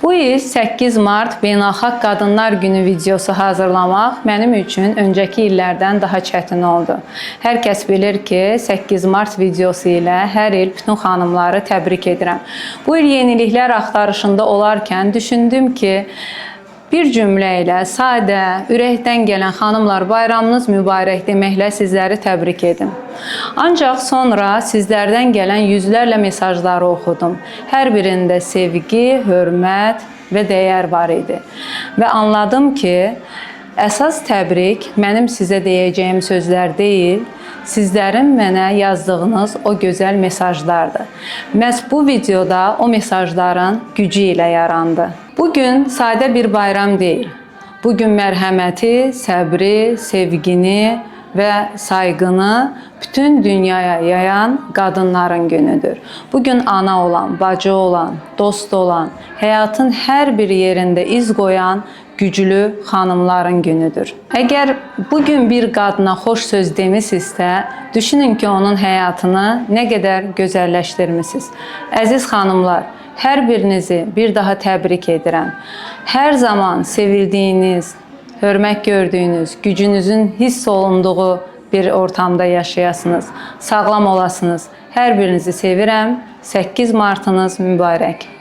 Bu il 8 Mart Beynəlxalq Qadınlar Günü videosu hazırlamaq mənim üçün öncəki illərdən daha çətin oldu. Hər kəs bilir ki, 8 Mart videosu ilə hər il bütün xanımları təbrik edirəm. Bu il yeniliklər axtarışında olarkən düşündüm ki, bir cümlə ilə sadə, ürəkdən gələn xanımlar bayramınız mübarək deməklə sizləri təbrik edim. Ancaq sonra sizlərdən gələn yüzlərlə mesajları oxudum. Hər birində sevgi, hörmət və dəyər var idi. Və anladım ki, əsas təbrik mənim sizə deyəcəyim sözlər deyil, sizlərin mənə yazdığınız o gözəl mesajlardır. Məhz bu videoda o mesajların gücü ilə yarandı. Bugün sadə bir bayram deyil. Bugün mərhəməti, səbri, sevgini və sayğını bütün dünyaya yayan qadınların günüdür. Bugün ana olan, bacı olan, dost olan, həyatın hər bir yerində iz qoyan güclü xanımların günüdür. Əgər bugün bir qadına xoş söz demisinizsə, düşünün ki, onun həyatını nə qədər gözəlləşdirmisiniz. Əziz xanımlar, hər birinizi bir daha təbrik edirəm. Hər zaman sevildiyiniz, hörmət gördüyünüz, gücünüzün hiss olunduğu bir ortamda yaşayasınız. Sağlam olasınız. Hər birinizi sevirəm. 8 Martınız mübarək.